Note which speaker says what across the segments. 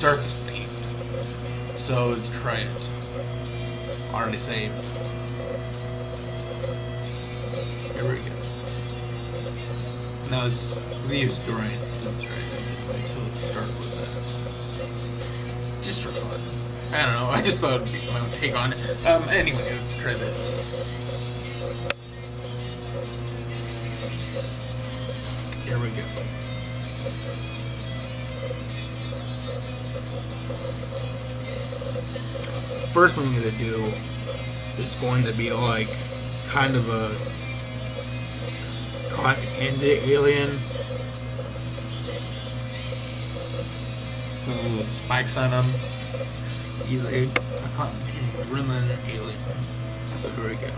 Speaker 1: circus themed. So let's try it. Already saved. Here we go. Now let's use Durant. That's right. So let's start with that. Just for fun. I don't know. I just thought it'd be my own take on it. Anyway, let's try this. Here we go. First one I'm going to do is going to be like kind of a cotton candy alien with spikes on them. He's a cotton candy gremlin alien. So here we go.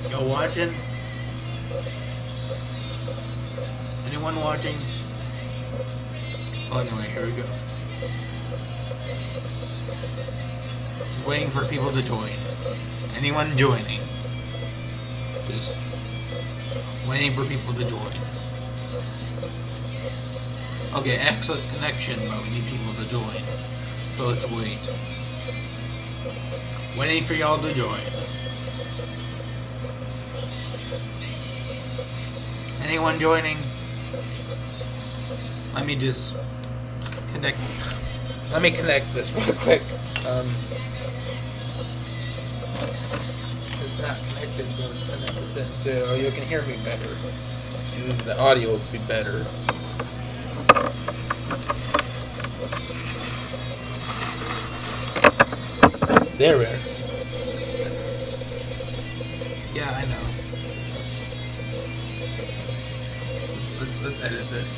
Speaker 1: Y'all watching? Anyone watching? Well, anyway, here we go. Just waiting for people to join. Anyone joining? Just waiting for people to join. Okay, excellent connection, but we need people to join. So let's wait. Waiting for y'all to join. Anyone joining? Let me just connect. Let me connect this real quick. It's not connected, so it's connected so you can hear me better, and the audio will be better. There we are. Yeah, I know. Let's edit this.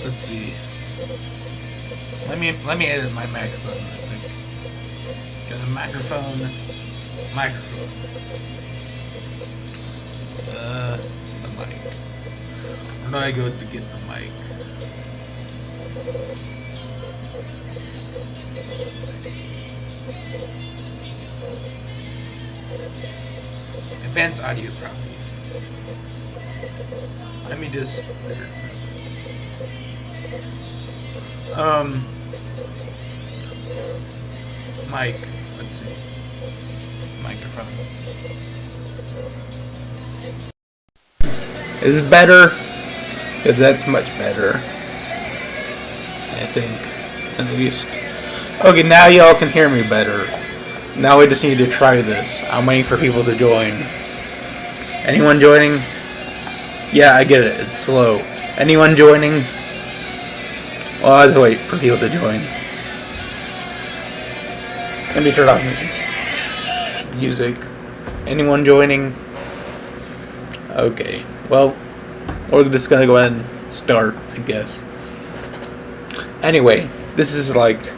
Speaker 1: Let's see. Let me edit my microphone. I think. Got a microphone. The mic. Where do I go to get the mic? Advanced audio properties. Let me just. Mic. Let's see. Microphone. Is it better? Because that's much better. I think. At least. Okay, now y'all can hear me better. Now we just need to try this. I'm waiting for people to join. Anyone joining? Yeah, I get it. It's slow. Anyone joining? Well, I'll just wait for people to join. Let me turn off music. Anyone joining? Okay. Well, we're just gonna go ahead and start, I guess. Anyway, this is like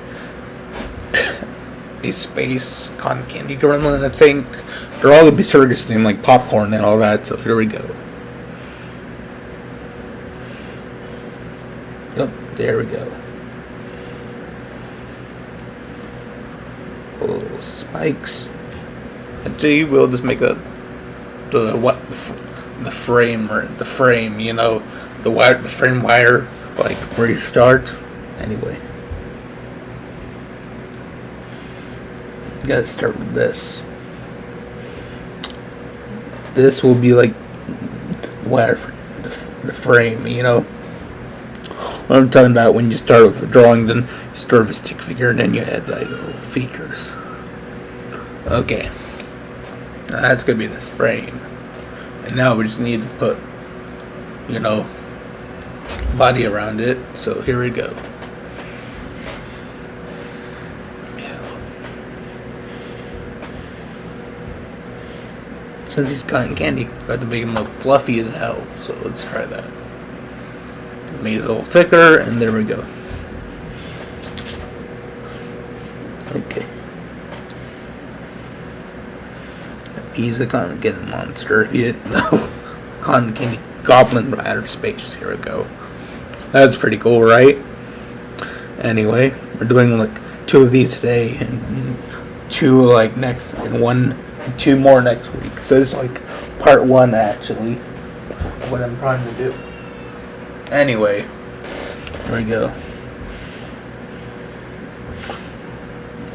Speaker 1: a space cotton candy gremlin, I think. They're all gonna be circus themed, like popcorn and all that, so here we go. Yep, there we go. Little spikes. Actually, we'll just make the frame, you know, the frame wire, like where you start. Anyway. You gotta start with this. This will be like wire the frame, you know. What I'm talking about, when you start with the drawing, then you start with a stick figure, and then you add like little features. Okay. Now that's gonna be the frame. And now we just need to put, you know, body around it. So here we go. Since he's cotton candy, I have to make him look fluffy as hell. So let's try that. Make it a little thicker, and there we go. Okay. He's the cotton candy monster. If you didn't know, cotton candy goblin from outer space. Here we go. That's pretty cool, right? Anyway, we're doing like 2 of these today, and 2 like next, and 2 more next week. So it's like part one actually. What I'm trying to do. Anyway, here we go.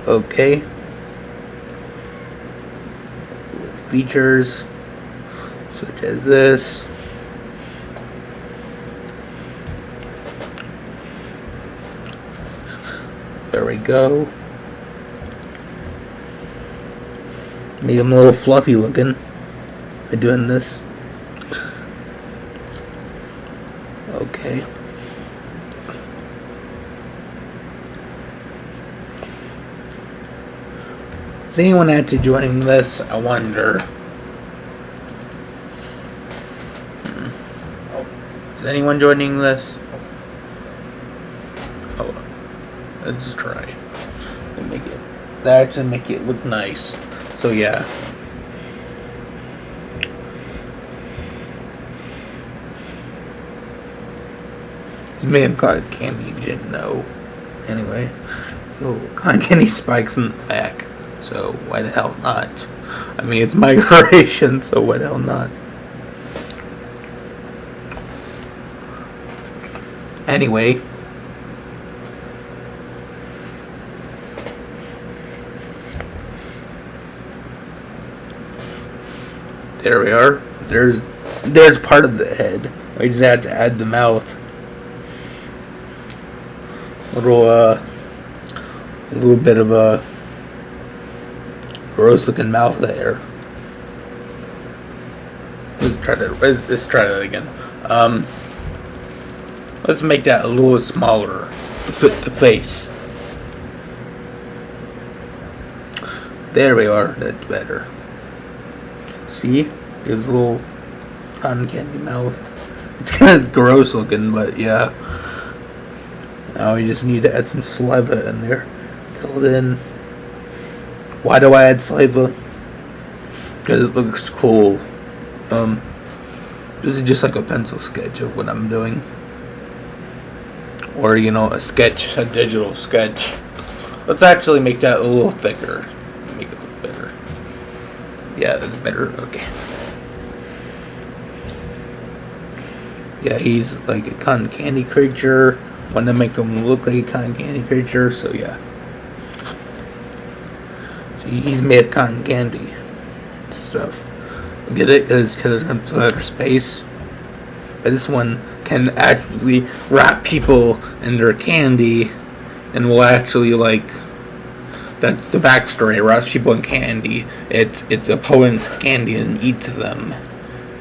Speaker 1: Okay. Features such as this. There we go. Make them a little fluffy looking by doing this. Okay. Is anyone actually joining this? I wonder. Is anyone joining this? Oh, let's just try. That actually make it look nice. So yeah. He's made of cotton candy, you didn't know. Anyway. Oh, cotton candy spikes in the back. So why the hell not? I mean, it's my creation, so why the hell not? Anyway. There we are. There's part of the head. We just had to add the mouth. A little bit of a gross looking mouth there. Let's try that again. Let's make that a little smaller to fit the face. There we are. That's better. See? His little cotton candy mouth. It's kind of gross looking, but yeah. Now we just need to add some saliva in there. Fill it in. Why do I add saliva? Because it looks cool. This is just like a pencil sketch of what I'm doing. Or, you know, a digital sketch. Let's actually make that a little thicker. Make it look better. Yeah, that's better. Okay. Yeah, he's like a cotton candy creature. Want to make him look like a cotton candy creature, so yeah. See, he's made of cotton candy stuff. Get it? Because there's outer space. But this one can actually wrap people in their candy, and will actually like. That's the backstory. It wraps people in candy. Its opponent's candy and eats them.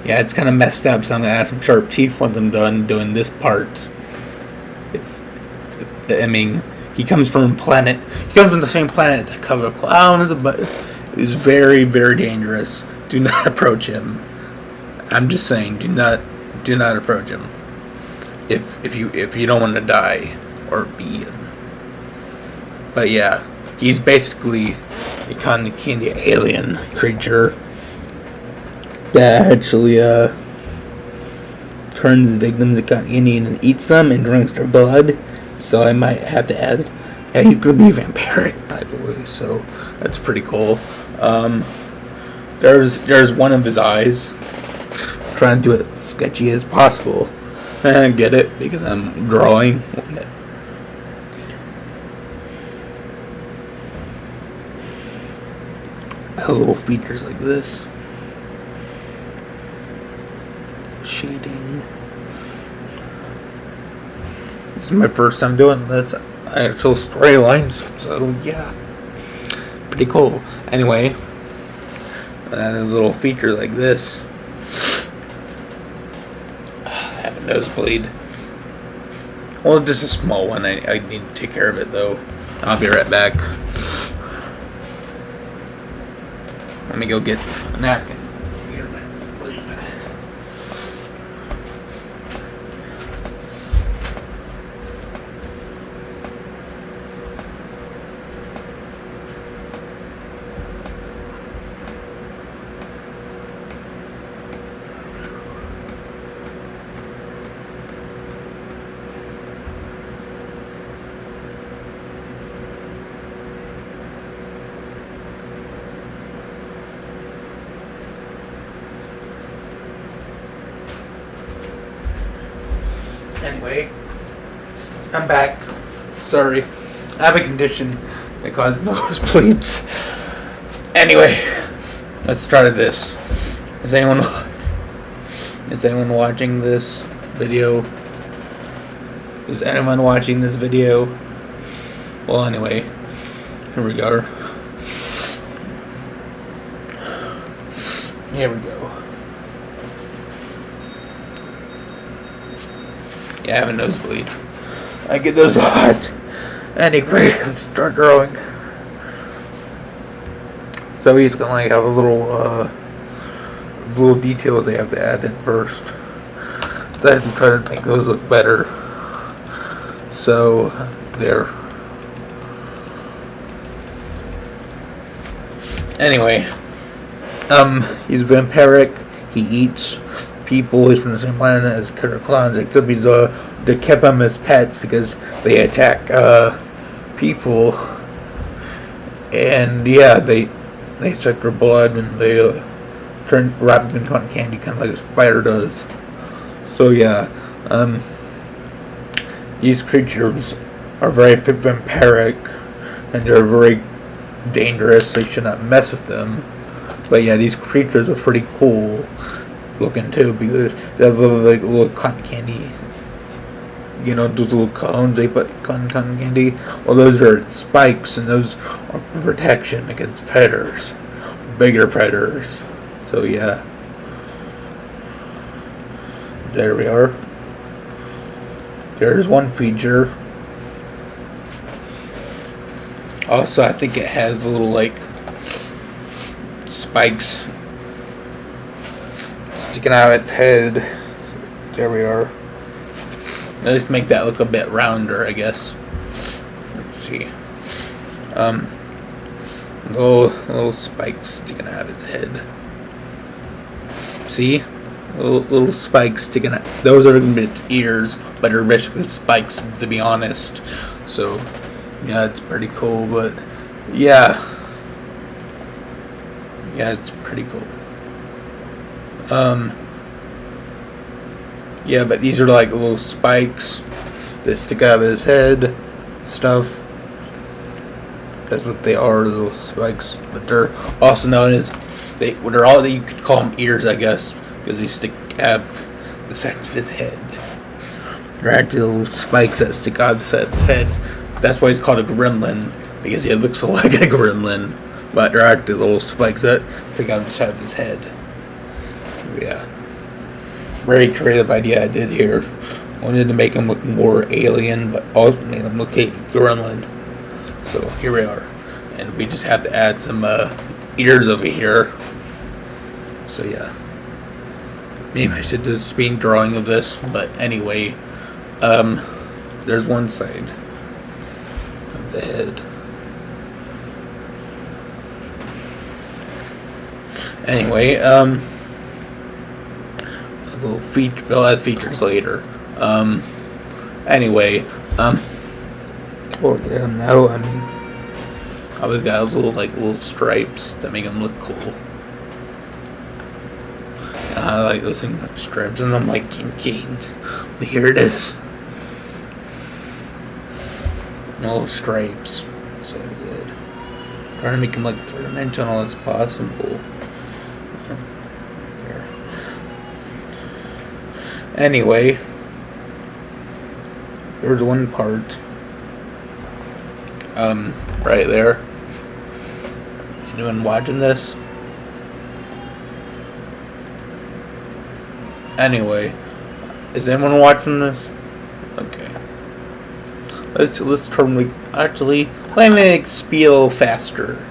Speaker 1: Yeah, it's kind of messed up. So I'm gonna have some sharp teeth once I'm done doing this part. I mean, he comes from the same planet that covered Klownz, but he's very, very dangerous. Do not approach him. I'm just saying, do not approach him. If you don't want to die or be eaten. But yeah, he's basically a cotton candy alien creature that actually turns victims to cotton candy and eats them and drinks their blood. So I might have to add. Yeah, he's gonna be vampiric, by the way. So that's pretty cool. There's one of his eyes. I'm trying to do it as sketchy as possible. And get it because I'm drawing on it. I have little features like this. Shading. This is my first time doing this actual storylines, so yeah, pretty cool. Anyway, a little feature like this. I have a nosebleed. Well, just a small one. I need to take care of it though. I'll be right back. Let me go get a napkin. Anyway, I'm back. Sorry, I have a condition that causes nosebleeds. Anyway, let's try this. Is anyone watching this video? Is anyone watching this video? Well, anyway, here we go. Here we go. Yeah, I have a nosebleed. I get those a lot. Anyway, let's start drawing. So he's gonna like have a little details they have to add in first. So I have to try to make those look better. So there. Anyway, he's vampiric. He eats people. He's from the same planet as Klownz, except they kept him as pets because they attack people, and yeah, they suck their blood and they wrap them in cotton candy, kind of like a spider does. So yeah, these creatures are very vampiric, and they're very dangerous. They should not mess with them. But yeah, these creatures are pretty cool looking too, because they have little cotton candy. You know, those little cones they put cotton candy. Well, those are spikes, and those are protection against predators, bigger predators. So yeah, there we are. There's one feature. Also, I think it has little like spikes sticking out of its head. So there we are. Let's make that look a bit rounder, I guess. Let's see. Little spikes sticking out of its head. See? Little spikes sticking out. Those are going to be its ears, but they're basically spikes, to be honest. So, yeah, it's pretty cool, but yeah. Yeah, it's pretty cool. Yeah, but these are like little spikes that stick out of his head, stuff. That's what they are, little spikes. But they're also known as they're all, you could call them ears, I guess, because they stick out the side of his head. They're actually little spikes that stick out of his head. That's why he's called a gremlin, because he looks like a gremlin, but they're actually little spikes that stick out the side of his head. Yeah. Very creative idea I did here. Wanted to make him look more alien, but also made him look like a gremlin. So here we are, and we just have to add some ears over here. So yeah, maybe I should do a speed drawing of this. But anyway, there's one side of the head. Anyway, we'll add features later. Anyway, for them now, I mean, I've got those little stripes that make them look cool. I like those things like stripes, and I'm like canes. But here it is, little stripes. So good. Trying to make them like three-dimensional as possible. Anyway, there's one part, right there. Anyone watching this? Anyway, is anyone watching this? Okay. Let's turn. Actually, let me make speed a little faster.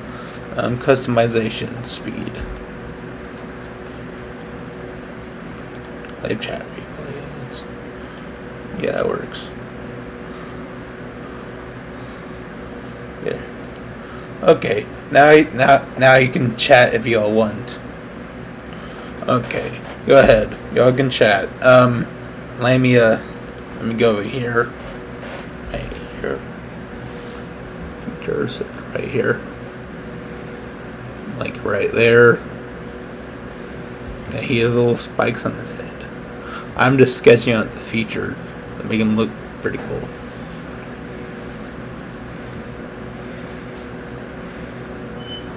Speaker 1: Customization speed. Live chat. Yeah, that works. Yeah. Okay. Now you can chat if y'all want. Okay. Go ahead. Y'all can chat. Let me go over here. Right here. Features right here. Like right there. Yeah, he has little spikes on his head. I'm just sketching out the feature. to make him look pretty cool.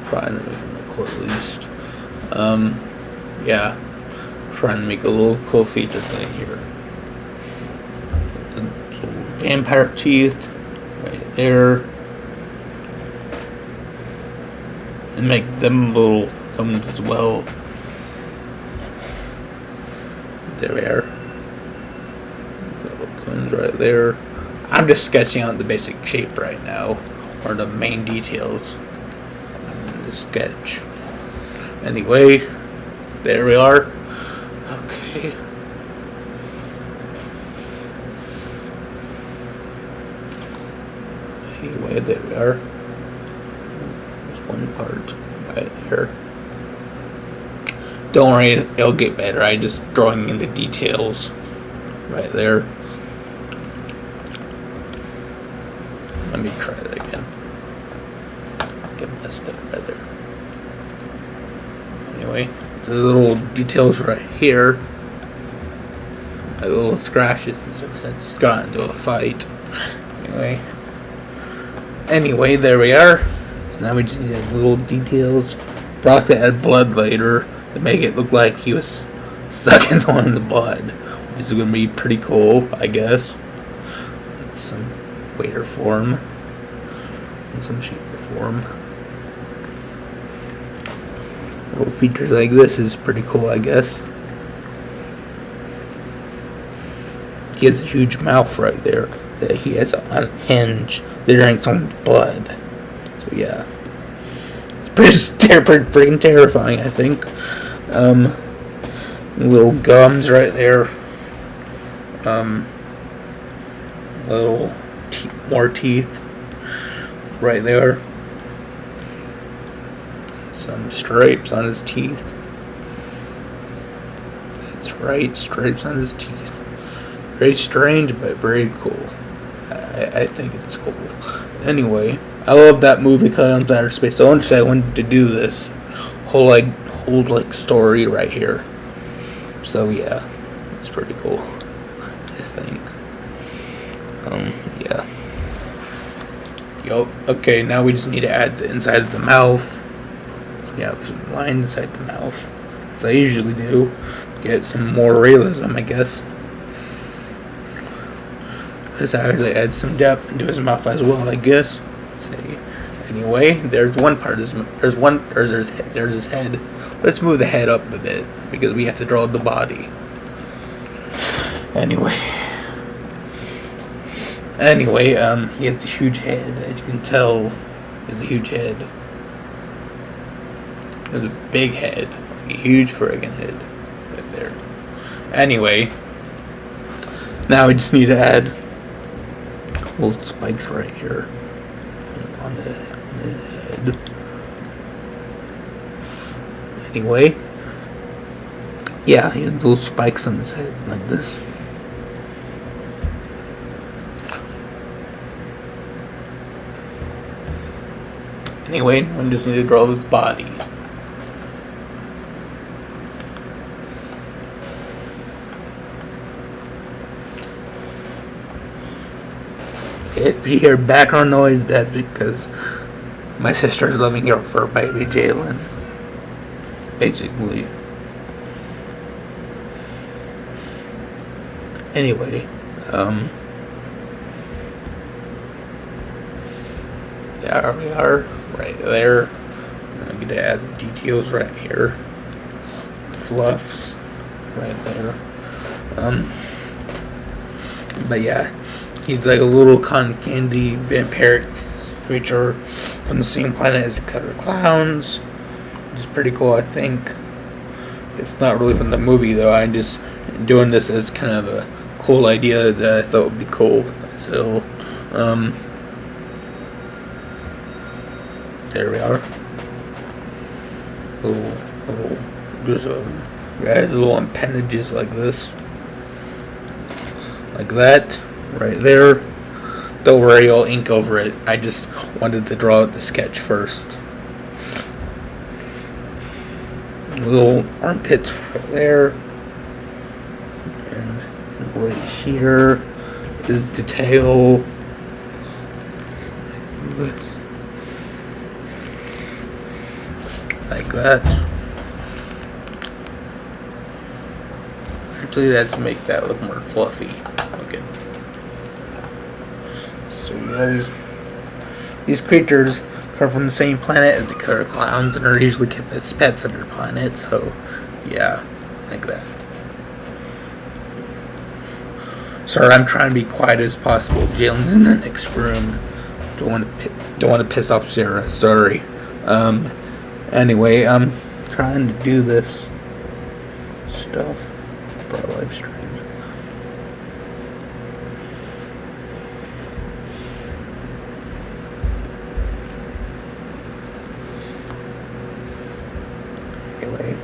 Speaker 1: Trying to make him look cool at least. Yeah. Trying to make a little cool feature thing here. The little vampire teeth right there. And make them little thumbs as well. There we are. Little cones right there. I'm just sketching out the basic shape right now, or the main details in the sketch. Anyway, there we are. Okay. Anyway, there we are. There's one part right there. Don't worry, it'll get better. I'm just drawing in the details right there. Let me try that again. Get messed up right there. Anyway, the little details right here. My little scratches and stuff since he's got into a fight. Anyway, there we are. So now we just need little details. Brock's gonna add blood later to make it look like he was sucking on the blood, which is gonna be pretty cool, I guess. Some weight or form, in some shape or form. Little features like this is pretty cool, I guess. He has a huge mouth right there that he has on a hinge that drinks on blood. So yeah, it's pretty freaking terrifying, I think. Little gums right there. Little more teeth right there. Some stripes on his teeth. That's right, stripes on his teeth. Very strange, but very cool. I think it's cool. Anyway, I love that movie, Klownz Outer Space. So I wanted to do this whole story right here. So yeah, it's pretty cool, I think. Yeah. Yup. Okay, now we just need to add the inside of the mouth. Yeah, there's some lines inside the mouth, as I usually do. Get some more realism, I guess. This actually adds some depth into his mouth as well, I guess. Let's see. Anyway, there's one part. There's his head. Let's move the head up a bit because we have to draw the body. Anyway, he has a huge head. As you can tell, he has a huge head. He has a big head, like a huge friggin' head, right there. Anyway, now we just need to add little spikes right here on the head. Anyway, yeah, he has little spikes on his head like this. Anyway, I just need to draw this body. If you hear background noise, that's because my sister's living here for baby Jalen. Basically. Anyway, there we are, right there. I'm gonna add details right here. Fluffs, right there. But yeah, he's like a little cotton candy vampiric creature from the same planet as the cutter Klownz. Which is pretty cool, I think. It's not really from the movie though. I'm just doing this as kind of a cool idea that I thought would be cool. So, there we are. There's little appendages like this, like that, right there. Don't worry, I'll ink over it. I just wanted to draw out the sketch first. Little armpits right there, and right here. This detail. Like that. Actually, let's make that look more fluffy looking. So yeah, these creatures come from the same planet as the killer clowns and are usually kept as pets on their planet. So yeah, like that. Sorry, I'm trying to be quiet as possible. Jalen's in the next room. Don't want to piss off Sarah. Sorry. Anyway, I'm trying to do this stuff for a live stream. Anyway.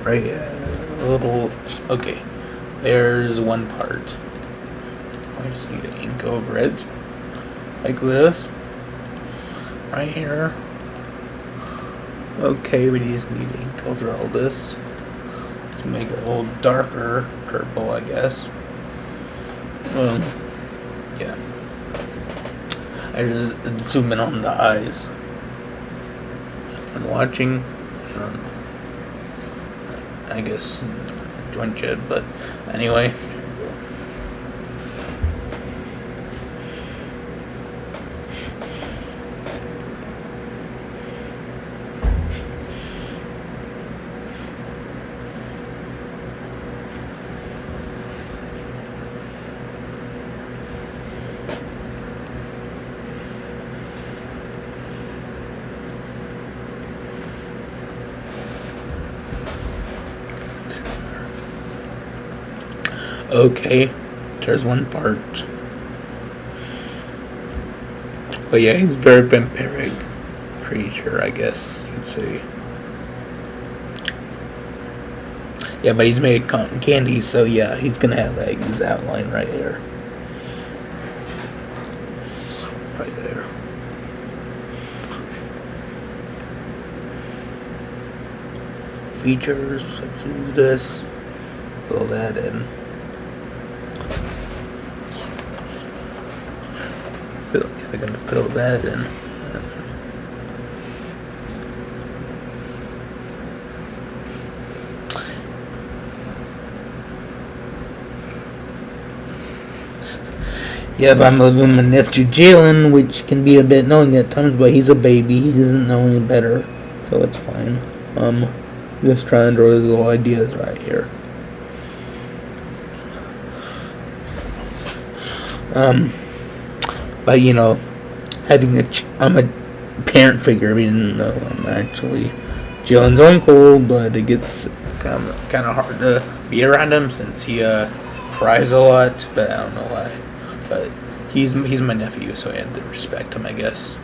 Speaker 1: Right, a little. Okay, there's one part. I just need to ink over it, like this, right here. Okay, we just need to ink over all this to make it a little darker purple, I guess. Yeah. I just zoom in on the eyes. And watching, I don't know. I guess joint jet, but anyway. Okay, there's one part. But yeah, he's a very vampiric creature, I guess you could say. Yeah, but he's made of cotton candy, so yeah, he's gonna have eggs outline right here. Right there. Features, such as this. Fill that in. I'm gonna fill that in. Yeah, but I'm living with my nephew Jalen, which can be a bit annoying at times, but he's a baby. He doesn't know any better, so it's fine. Just trying to draw his little ideas right here. But you know, having I'm a parent figure, even though I'm actually Jalen's uncle, but it gets kind of hard to be around him since he cries a lot. But I don't know why. But he's my nephew, so I have to respect him, I guess.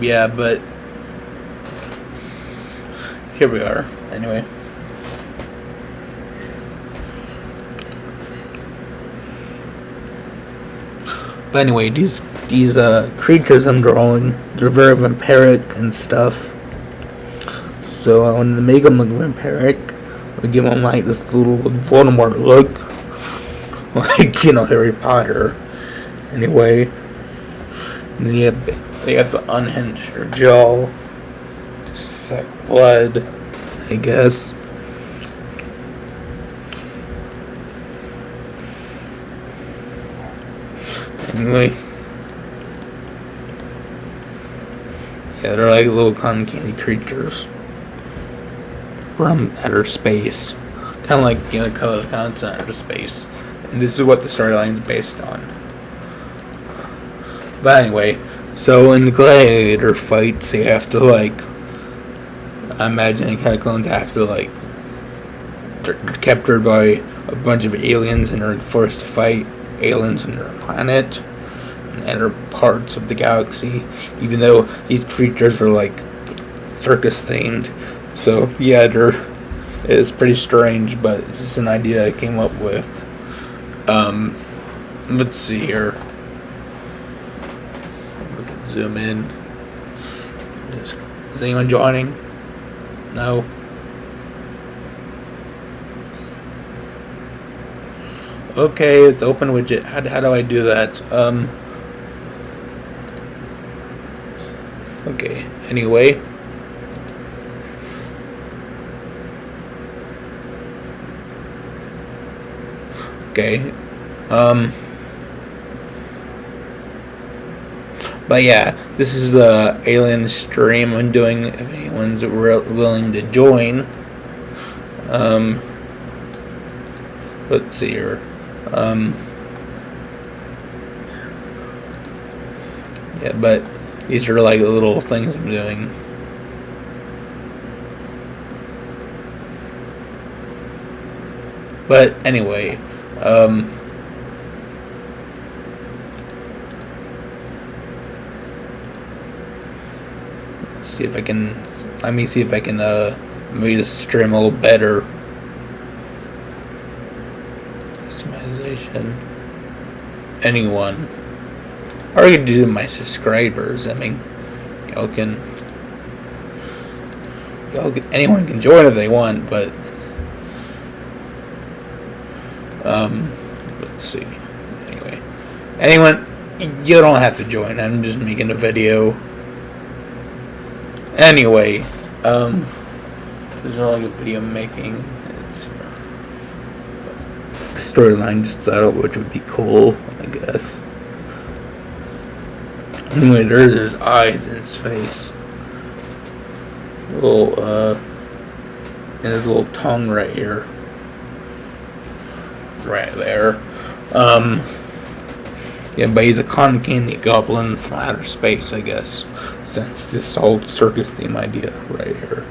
Speaker 1: Yeah, but here we are. Anyway. But anyway, these creatures I'm drawing, they're very vampiric and stuff. So I wanted to make them look vampiric. I give them like this little Voldemort look, like, you know, Harry Potter. Anyway, and then they have to unhinge their jaw to suck blood, I guess. Anyway, yeah, they're like little cotton candy creatures from outer space, kind of like, you know, Color Clouds in outer space, and this is what the storyline is based on. But anyway, so in the gladiator fights, they have to like, I'm imagining Klownz have to like, they're captured by a bunch of aliens and are forced to fight aliens on their planet and other parts of the galaxy, even though these creatures are like circus themed. So yeah, it's pretty strange, but it's just an idea I came up with. Let's see here. We can zoom in. Is anyone joining? No. Okay, it's open widget. How do I do that? Okay. Anyway. Okay. But yeah, this is the alien stream I'm doing. If anyone's willing to join, let's see here. Yeah, but these are like the little things I'm doing. But anyway, see if I can. Let me see if I can make this stream a little better. Customization. Anyone, or I could do my subscribers. I mean, anyone can join if they want, but let's see. Anyway, anyone, you don't have to join. I'm just making a video. Anyway, this is like a video I'm making. It's a storyline just settled, which would be cool, I guess. Anyway, there's his eyes in his face. Little, and his little tongue right here. Right there. Yeah, but he's a cotton candy goblin from outer space, I guess. Since this whole circus theme idea right here.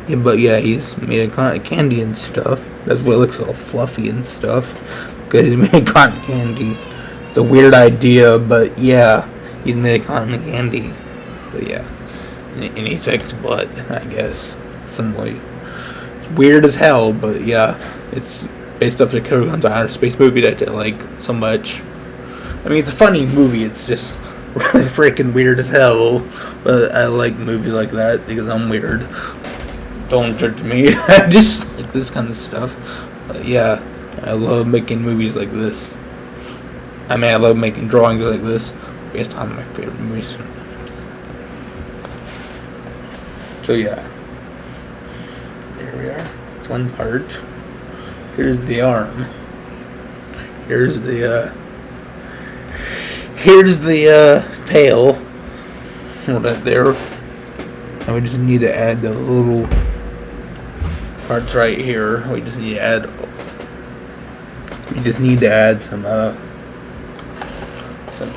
Speaker 1: Yeah, but yeah, he's made of cotton candy and stuff. That's what it looks all fluffy and stuff. Because he's made of cotton candy. It's a weird idea, but yeah, he's made of cotton candy. So yeah. And he takes blood, I guess. Some way. It's weird as hell, but yeah. It's based off the Klownz outer space movie that I like so much. I mean, it's a funny movie. It's just really freaking weird as hell. But I like movies like that because I'm weird. Don't judge me. I just like this kind of stuff. But yeah, I love making movies like this. I mean, I love making drawings like this based on my favorite movies. So yeah, there we are. That's one part. Here's the arm. Here's the tail. Right there. And we just need to add the little parts right here. We just need to add. We just need to add some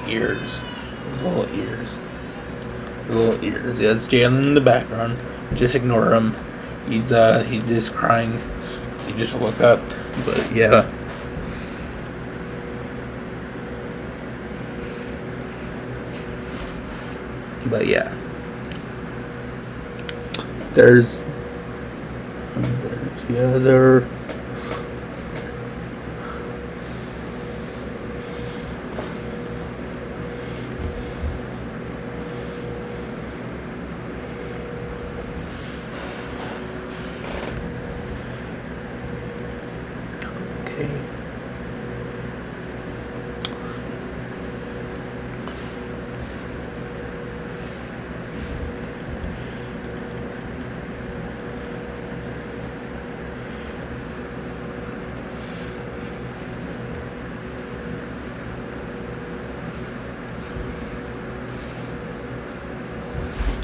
Speaker 1: ears. Those little ears. Little ears. Yeah, it's Jalen in the background. Just ignore him. He's just crying. He just woke up. But yeah. But yeah. There's the other.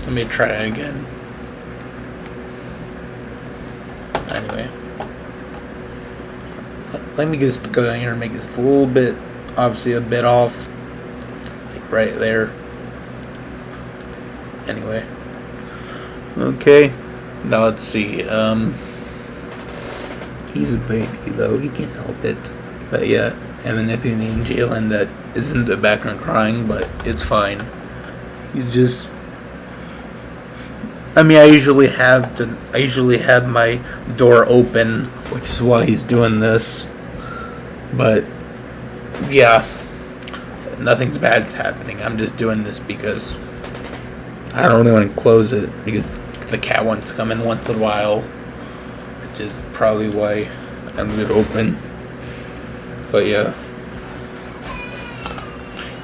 Speaker 1: Let me try it again. Anyway. Let me just go down here and make this a little bit, obviously a bit off. Like right there. Anyway. Okay. Now let's see. He's a baby though, he can't help it. But yeah, and then if you need Jalen that isn't in the background crying, but it's fine. He's just, I mean, I usually have my door open, which is why he's doing this. But yeah, nothing's bad's happening. I'm just doing this because I don't really want to close it because the cat wants to come in once in a while, which is probably why I'm leave it open. But yeah,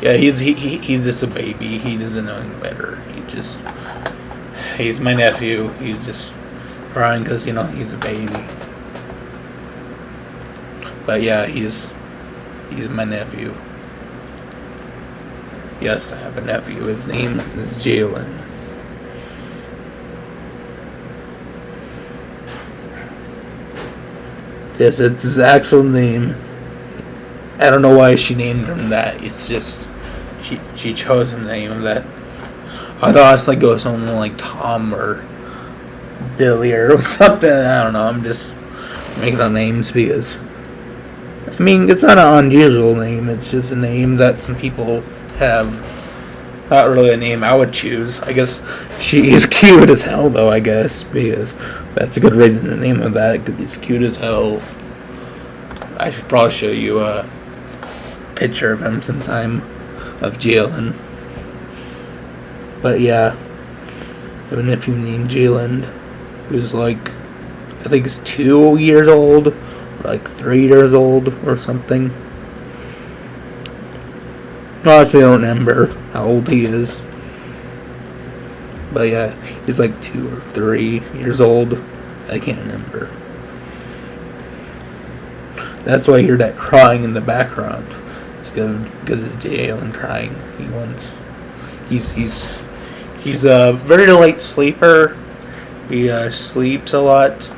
Speaker 1: he's just a baby. He doesn't know any better. He's my nephew. He's just crying because he's a baby. But yeah, he's my nephew. Yes, I have a nephew. His name is Jalen. Yes, it's his actual name. I don't know why she named him that. It's just she chose the name of that. I'd honestly go something like Tom or Billy or something. I don't know. I'm just making up names because it's not an unusual name. It's just a name that some people have. Not really a name I would choose. I guess she is cute as hell, though, I guess, because that's a good reason to name him that, because he's cute as hell. I should probably show you a picture of him sometime, of Jalen. But yeah, I have a nephew named Jalen, who's like, I think he's 2 years old, like 3 years old, or something. Honestly, I don't remember how old he is. But yeah, he's like 2 or 3 years old. I can't remember. That's why I hear that crying in the background. It's because it's Jalen crying. He's a very light sleeper. He sleeps a lot.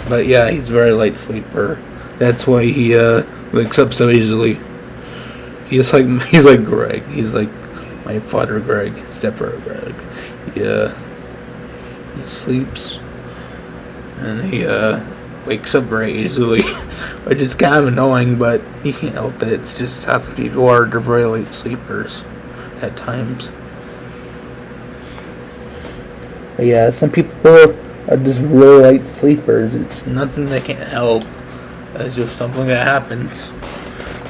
Speaker 1: But yeah, he's a very light sleeper. That's why he wakes up so easily. He's like Greg. He's like my father, Greg, stepfather, Greg. He sleeps and he wakes up very easily, which is kind of annoying, but he can't help it. It's just how some people are. They're very late sleepers at times. But yeah, some people are just really light sleepers. It's nothing they can't help. It's just something that happens.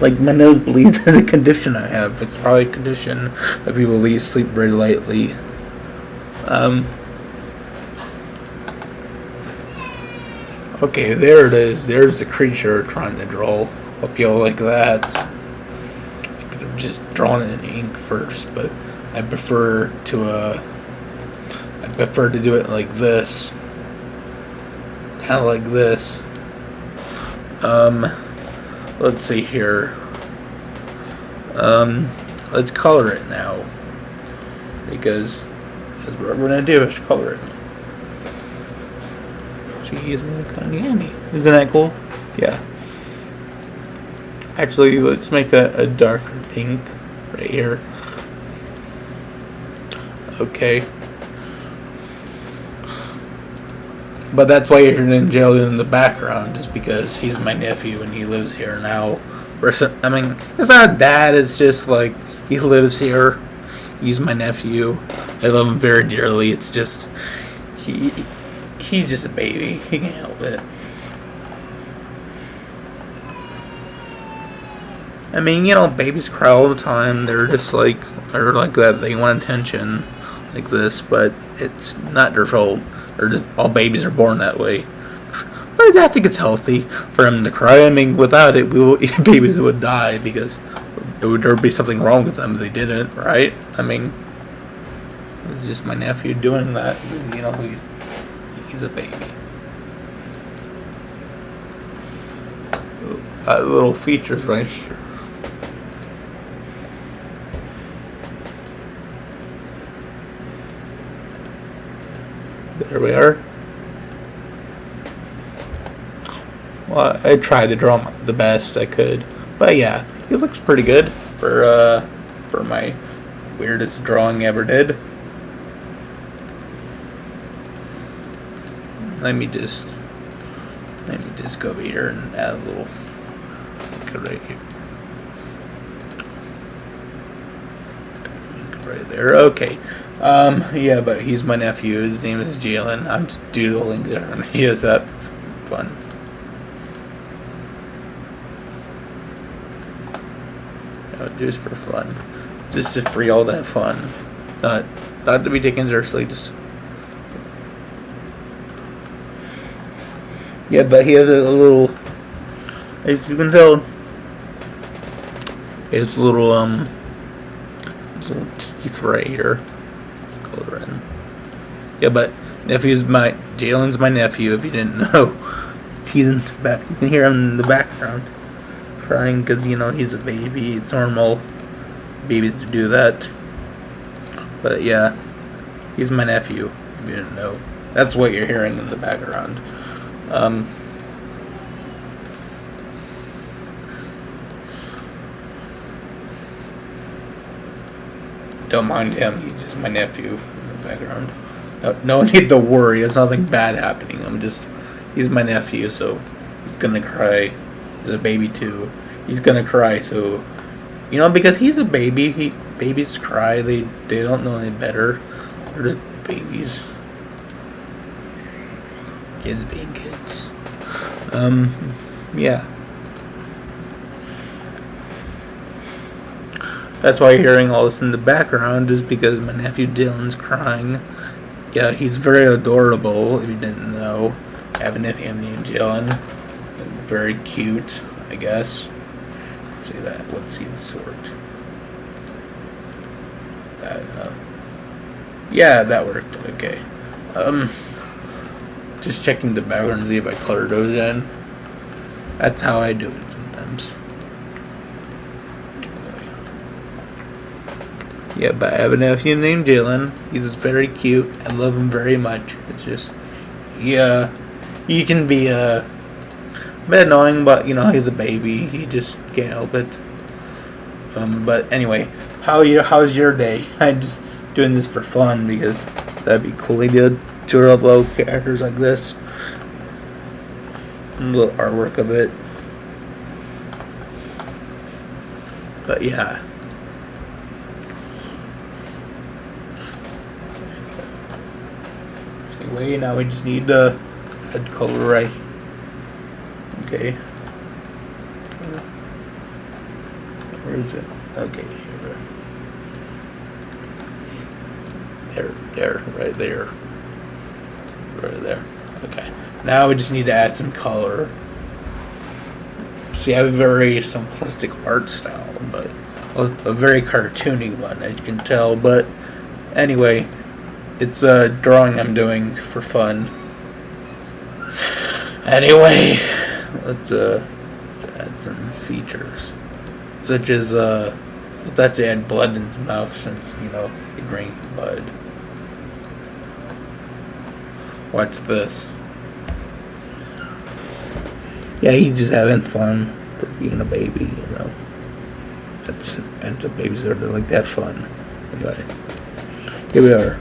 Speaker 1: Like, my nose bleeds is a condition I have. It's probably a condition that people sleep very lightly. Okay, there it is. There's the creature trying to draw. Hope you all like that. I could have just drawn it in ink first, but I prefer to do it like this. Kind of like this. Let's see here. Let's color it now. Because that's what we're gonna do is color it. Jeez, really kind of handy. Isn't that cool? Yeah. Actually, let's make that a darker pink right here. Okay. But that's why you're hearing Jalen in the background, just because he's my nephew and he lives here now. It's not dad, it's just like, he lives here. He's my nephew. I love him very dearly. It's just, he's just a baby. He can't help it. Babies cry all the time. They're like that. They want attention like this, but it's not their fault. All babies are born that way. But I think it's healthy for them to cry. Without it, babies would die because there would be something wrong with them if they didn't, right? It's just my nephew doing that. He's a baby. Little features right here. There we are. Well, I tried to draw the best I could, but yeah, he looks pretty good for my weirdest drawing ever did. Let me just go over here and add a little. Go right here. Right there. Okay. Yeah, but he's my nephew. His name is Jalen. I'm just doodling there. He has that fun. just for fun, just for y'all to have fun, not to be taken seriously. Just yeah, but he has a little, as you can tell, his little teeth right here. Color in. Yeah, but Jalen's my nephew. If you didn't know, he's in the back. You can hear him in the background crying because he's a baby. It's normal babies to do that. But yeah, he's my nephew. If you didn't know, that's what you're hearing in the background. Don't mind him. He's just my nephew in the background. No need to worry. There's nothing bad happening. He's my nephew, so he's gonna cry. He's a baby too. He's gonna cry, so because he's a baby. Babies cry. They don't know any better. They're just babies. Kids being kids. Yeah. That's why you're hearing all this in the background, is because my nephew Dylan's crying. Yeah, he's very adorable, if you didn't know. I have a nephew named Dylan. Very cute, I guess. Let's see that. Let's see if this worked. Yeah, that worked. Okay. Just checking the background to see if I clutter those in. That's how I do it sometimes. Yeah, but I have a nephew named Jalen. He's very cute. I love him very much. It's just, yeah, he can be a bit annoying, but he's a baby. He just can't help it. But anyway, how's your day? I'm just doing this for fun because that'd be cool. They did to upload characters like this. A little artwork of it. But yeah. Anyway, now we just need to add color right. Okay. Where is it? Okay, here. There, right there. Right there. Okay. Now we just need to add some color. See, I have a very simplistic art style, but a very cartoony one, as you can tell. But anyway, it's a drawing I'm doing for fun. Anyway, let's add some features, such as let's actually add blood in his mouth, since he drank blood. Watch this. Yeah, he's just having fun for being a baby, That's what babies are. They like to have fun. Anyway, here we are.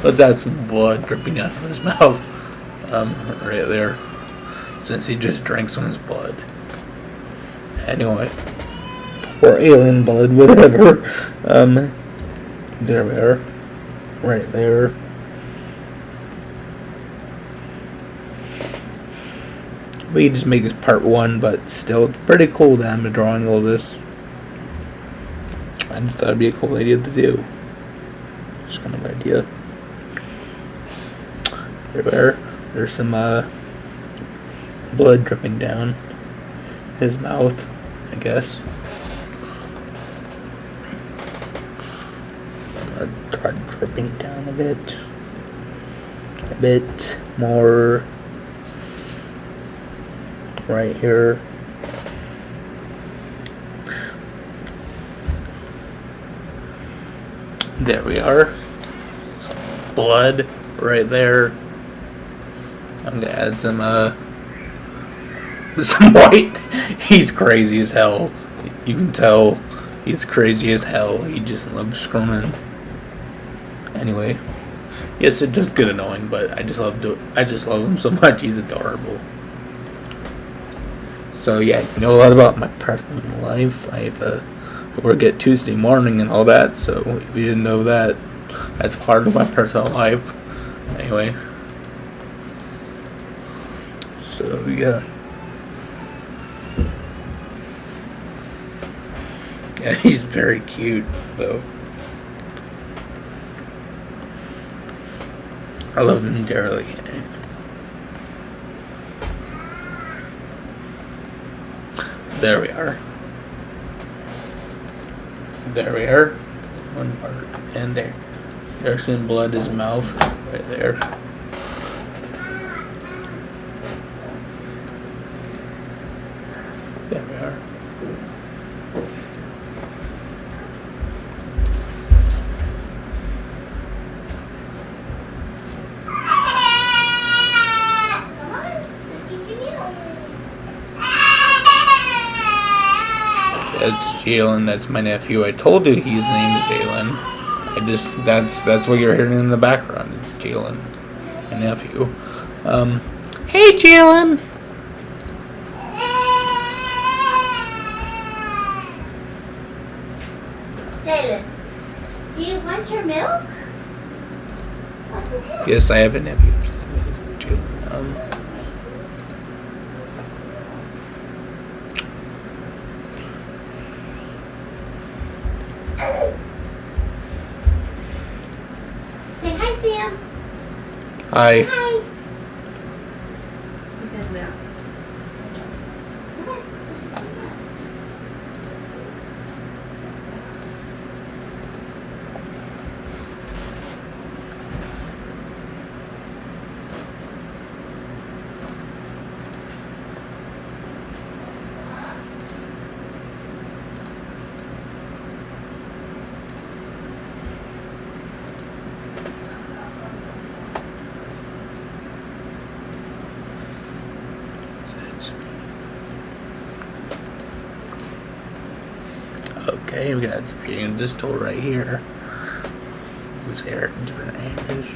Speaker 1: Let's add some blood dripping out of his mouth. Right there. Since he just drank someone's blood. Anyway. Or alien blood, whatever. There we are. Right there. We just make this part 1, but still, it's pretty cool that I'm drawing all this. I just thought it'd be a cool idea to do. Just kind of idea. There's some blood dripping down his mouth, I guess. I'm gonna try dripping it down a bit more. Right here. There we are. Some blood right there. I'm gonna add some white. He's crazy as hell. You can tell he's crazy as hell. He just loves screaming. Anyway, yes, it does get annoying, but I just love him so much. He's adorable. So yeah, you know a lot about my personal life. I work at Tuesday morning and all that. So if you didn't know that, that's part of my personal life. Anyway. So yeah. Yeah, he's very cute, though. I love him dearly. There we are. There we are. One part. And there. There's some blood in his mouth. Right there. There we are. That's Jalen. That's my nephew. I told you his name is Jalen. That's what you're hearing in the background. It's Jalen, my nephew. Hey Jalen.
Speaker 2: Jalen, do you want your milk? What the heck?
Speaker 1: Yes, I have a nephew. Jalen.
Speaker 2: Say hi, Sam.
Speaker 1: Hi.
Speaker 2: Hi.
Speaker 3: He says no.
Speaker 2: Come on.
Speaker 1: Okay, we got some reading this tool right here. Who's here? Different angles.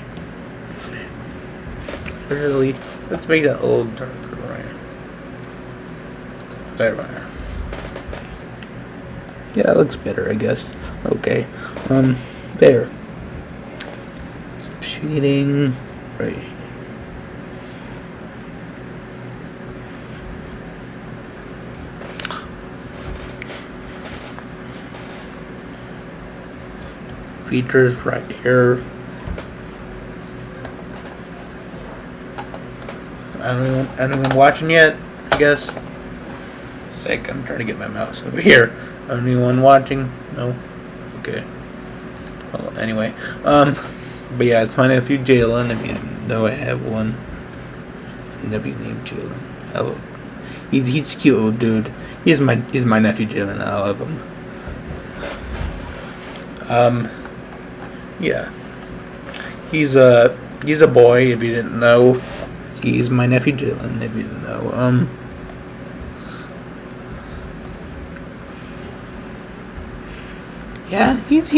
Speaker 1: Really, let's make that a little darker, right? There we are. Yeah, it looks better, I guess. Okay, there. Shading, right. Features right here. Anyone watching yet? I guess. Sick. I'm trying to get my mouse over here. Anyone watching? No. Okay. Well, anyway. But yeah, it's my nephew Jalen. If you didn't know, I have one nephew named Jalen. Oh, he's a cute little dude. He's my nephew Jalen. I love him. Yeah. He's a boy, if you didn't know. He's my nephew Dylan, if you didn't know. Yeah, he's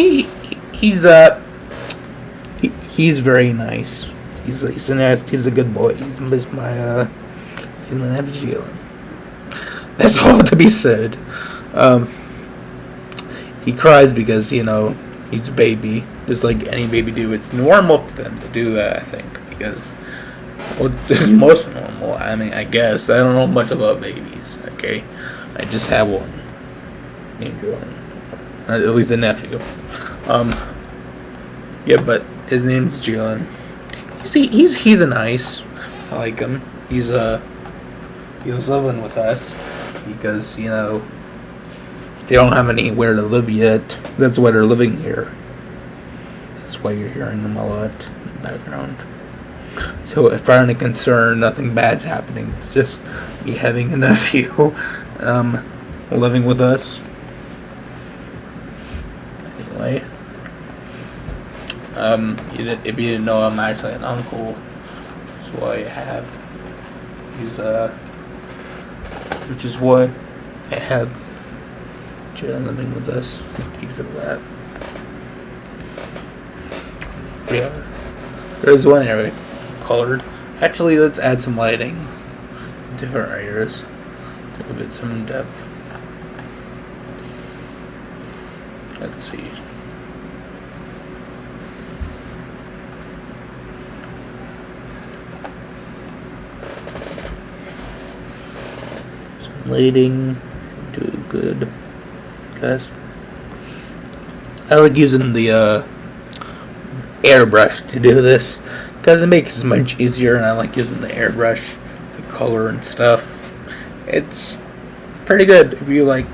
Speaker 1: very nice. He's a good boy. He's my nephew Dylan. That's all to be said. He cries because, he's a baby, just like any baby do. It's normal for them to do that, I think, because, well, this is most normal. I mean, I guess. I don't know much about babies, okay? I just have one named Jordan. At least a nephew. Yeah, but his name's Jalen. He's a nice. I like him. He was living with us because, they don't have anywhere to live yet. That's why they're living here. That's why you're hearing them a lot in the background. So if I'm any concern, nothing bad's happening. It's just me having a nephew living with us. Anyway. If you didn't know, I'm actually an uncle. That's why I have. Which is why I have Jalen living with us because of that. Yeah. There's one area colored. Actually, let's add some lighting. Different areas. Give it some depth. Let's see. Some lighting. Do good. Guys. I like using the airbrush to do this because it makes it much easier, and I like using the airbrush to color and stuff. It's pretty good if you like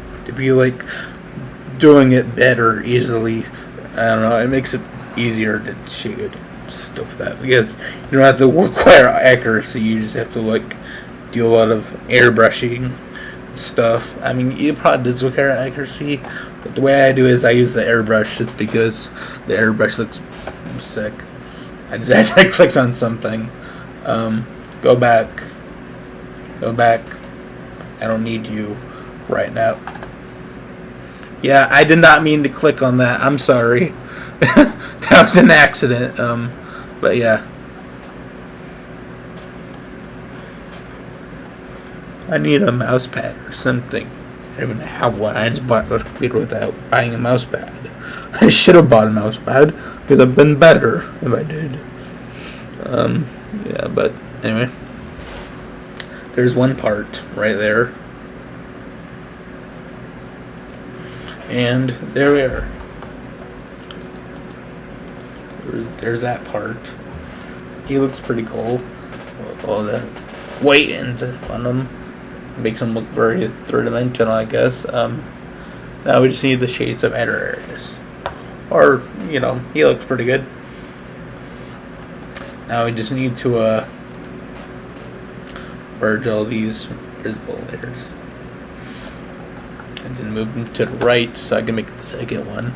Speaker 1: doing it better easily. I don't know, it makes it easier to shoot stuff that, because you don't have to require accuracy, you just have to like do a lot of airbrushing stuff. I mean, it probably does require accuracy, but the way I do is I use the airbrush just because the airbrush looks sick. I just I clicked on something. Go back. I don't need you right now. Yeah, I did not mean to click on that. I'm sorry. That was an accident. But yeah. I need a mouse pad or something. I don't even have one. I just bought the computer without buying a mouse pad. I should have bought a mouse pad, because I've been better if I did. Yeah, but anyway. There's one part right there. And there we are. There's that part. He looks pretty cool with all the weight and on him. Makes him look very three-dimensional, I guess. Now we just need the shades of other areas. Or, you know, he looks pretty good. Now we just need to merge all these visible layers. And then move them to the right so I can make the second one.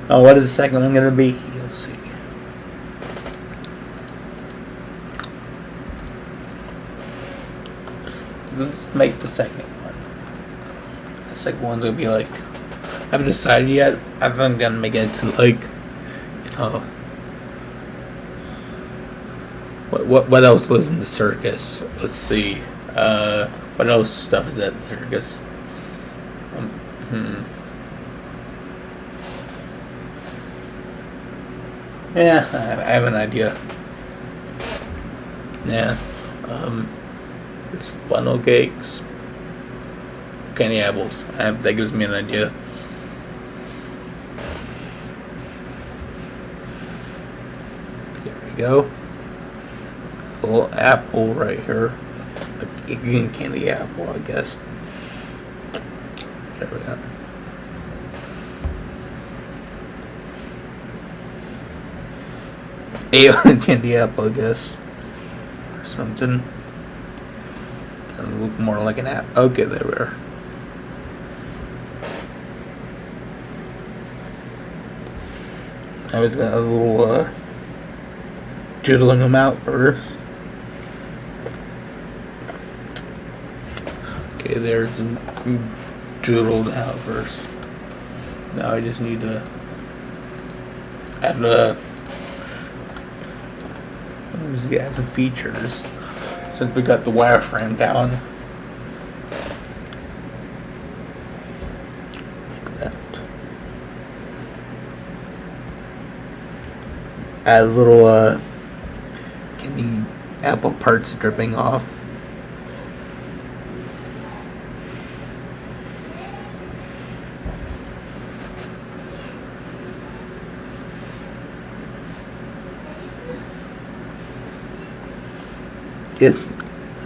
Speaker 1: Oh, what is the second one going to be? You'll see. Let's make the second one. The second one's going to be like, I haven't decided yet. I think I'm going to make it into like, you know, what else lives in the circus? Let's see. What else stuff is at the circus? Yeah, I have an idea. Yeah. There's funnel cakes. Candy apples. That gives me an idea. There we go. A little apple right here. A candy apple, I guess. There we go. A candy apple, I guess. Or something. Doesn't look more like an apple. Okay, there we are. I was got a little doodling them out first. Okay, there's doodled out first. Now I just need to add some features since we got the wireframe down. Like that. Add a little candy apple parts dripping off. Yes,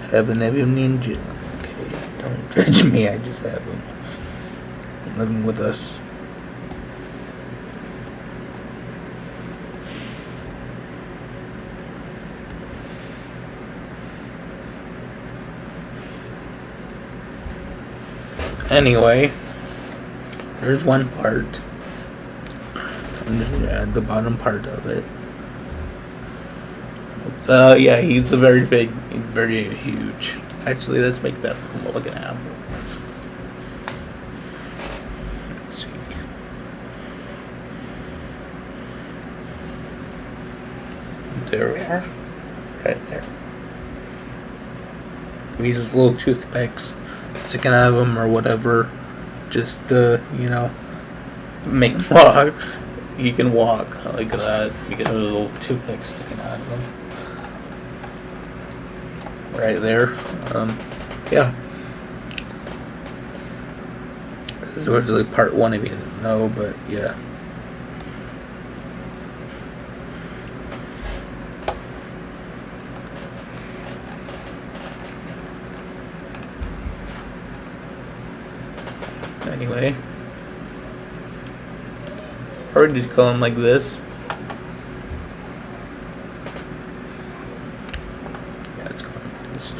Speaker 1: I have an evil ninja. Okay, don't judge me, I just have him living with us. Anyway, there's one part. I'm just gonna add the bottom part of it. Yeah, he's a very big, very huge. Actually, let's make that more like an apple. Let's see. There we are. Right there. We use little toothpicks sticking out of them or whatever. Just to, you know, make him walk. He can walk like that. You get a little toothpick sticking out of him. Right there. Yeah. This is originally part 1 if you didn't know, but yeah. Anyway, or just call them like this. Yeah, it's going like this.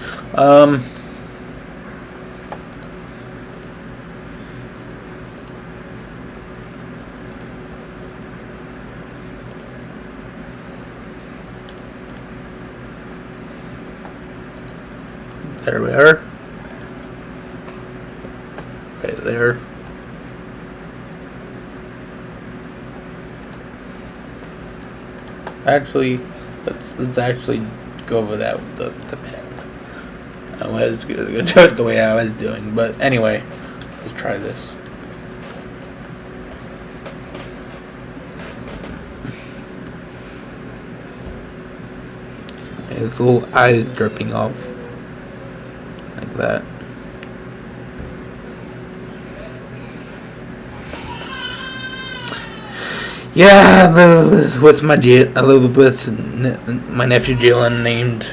Speaker 1: There we are. Right there. Actually, let's actually go over that with the pen. I was gonna do it the way I was doing, but anyway, let's try this. And his little eyes dripping off like that. Yeah, I live with my nephew Jalen, named,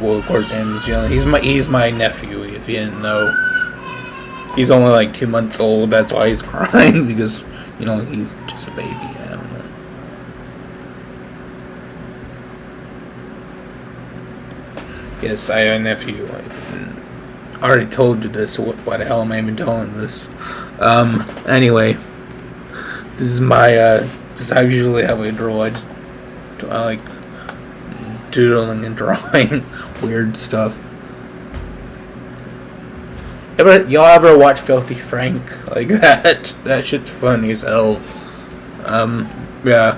Speaker 1: well, of course, named Jalen. He's my nephew. If you didn't know, he's only like 2 months old. That's why he's crying, because he's just a baby. I don't know. Yes, I have a nephew. I already told you this. So why the hell am I even telling this? Anyway. This is my, this is how I usually have a draw. I like doodling and drawing weird stuff. Y'all ever watch Filthy Frank like that? That shit's funny as hell. Yeah.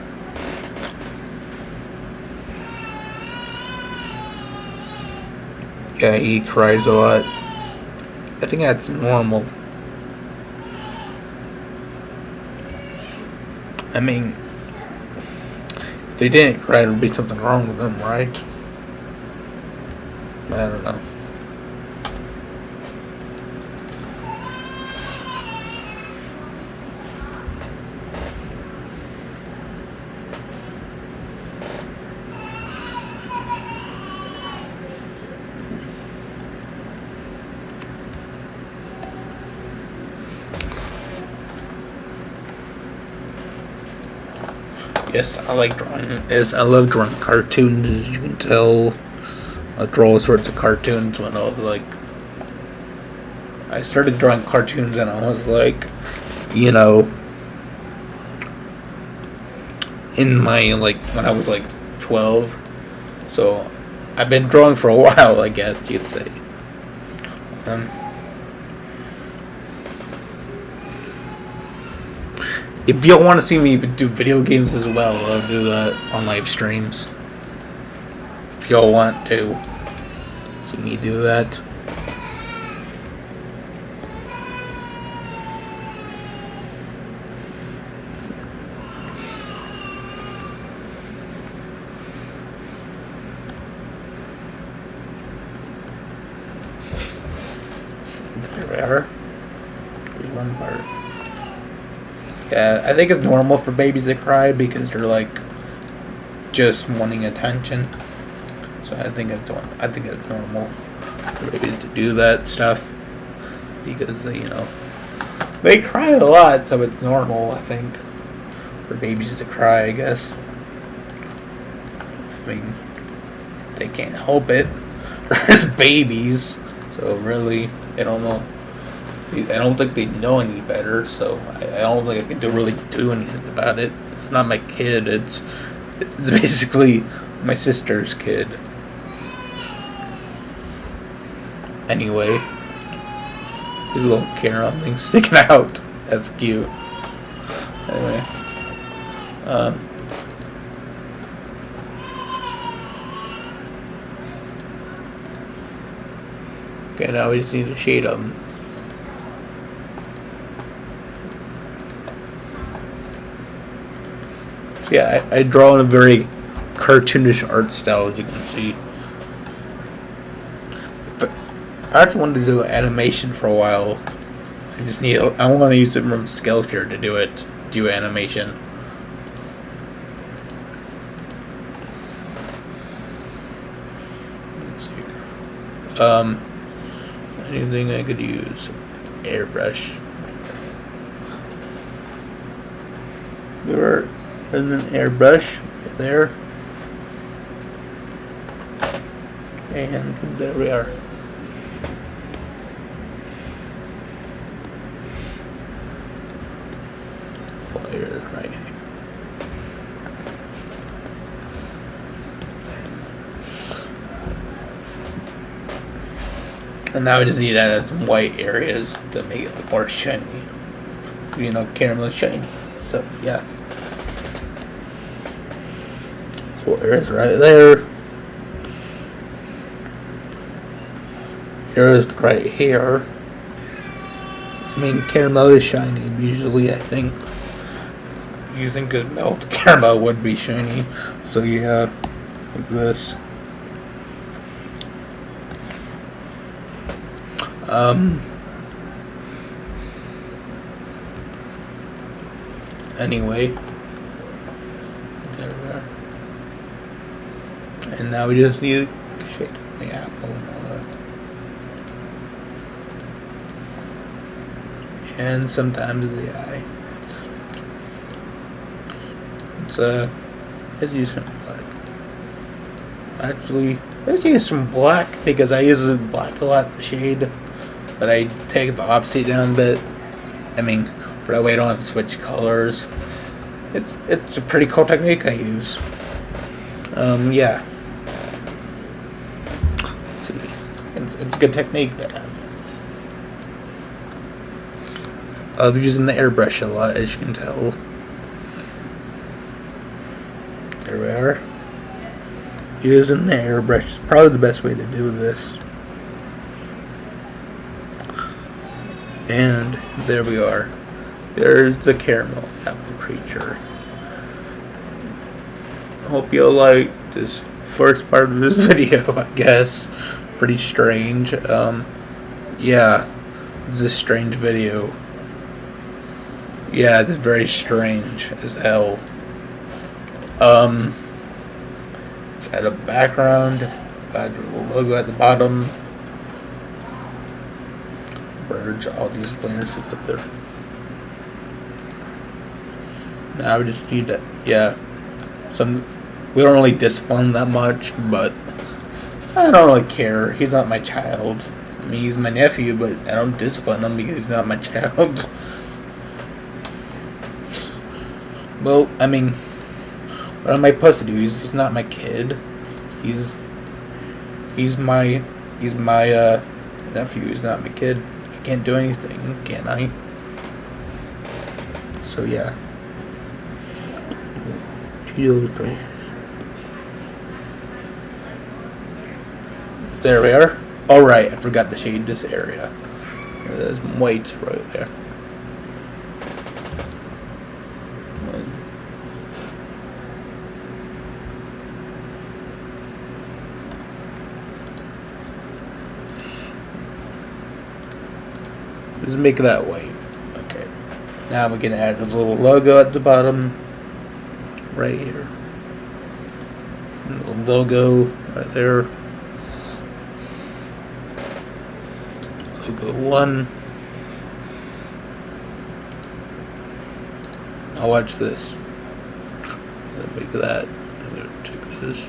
Speaker 1: Yeah, he cries a lot. I think that's normal. I mean, if they didn't cry, there would be something wrong with them, right? I don't know. Yes, I like drawing. Yes, I love drawing cartoons, as you can tell. I draw all sorts of cartoons when I was I started drawing cartoons and I was in my, when I was 12. So, I've been drawing for a while, I guess you'd say. If y'all want to see me do video games as well, I'll do that on live streams. If y'all want to see me do that. There we are. There's one part. Yeah, I think it's normal for babies to cry because they're just wanting attention. So I think it's normal for babies to do that stuff because they cry a lot, so it's normal, I think, for babies to cry, I guess. I mean, they can't help it. They're just babies, so really, I don't know. I don't think they know any better, so I don't think I can really do anything about it. It's not my kid, it's basically my sister's kid. Anyway, his little Karen thing sticking out. That's cute. Anyway, okay, now we just need to shade them. So yeah, I draw in a very cartoonish art style, as you can see. But I actually wanted to do animation for a while, I just need. I want to use it from Skeletor to do animation. Let's see. Anything I could use? Airbrush. There's an airbrush right there. And there we are. Right. And now we just need to add some white areas to make it look more shiny. You know, caramel shiny. So yeah. Four areas right there. Areas right here. I mean, caramel is shiny. Usually, I think you think a melted caramel would be shiny. So yeah, like this. Anyway, there we are. And now we just need to shade the apple and all that. And sometimes the eye. Let's use some black. Actually, let's use some black because I use black a lot to shade, but I take the opacity down a bit. I mean, but that way I don't have to switch colors. It's a pretty cool technique I use. Yeah. Let's see, it's a good technique to have. I'm using the airbrush a lot, as you can tell. There we are. Using the airbrush is probably the best way to do this. And there we are. There's the caramel apple creature. Hope you'll like this first part of this video, I guess. Pretty strange. Yeah. This is a strange video. Yeah, it's very strange as hell. It's at a background, got the logo at the bottom, birds, all these layers up there. Now we just need to, yeah, we don't really discipline that much, but I don't really care. He's not my child. I mean, he's my nephew, but I don't discipline him because he's not my child. Well, I mean, what am I supposed to do? He's not my kid. He's my nephew. He's not my kid. I can't do anything, can I? So yeah. There we are. All right, I forgot to shade this area. There's white right there. Just make that white. Okay. Now we can add a little logo at the bottom. Right here. A little logo right there. Logo 1. Now watch this. Make that. Take this.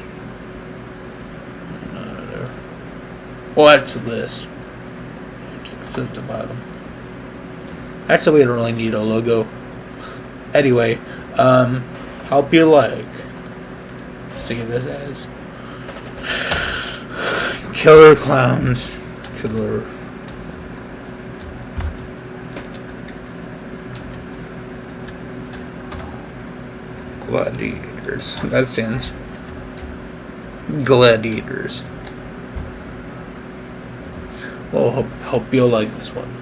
Speaker 1: There. Watch this. Take this at the bottom. Actually, we don't really need a logo. Anyway, hope you like. See this as Killer Klownz. Killer. Gladiators. That sounds. Gladiators. Well, hope you'll like this one.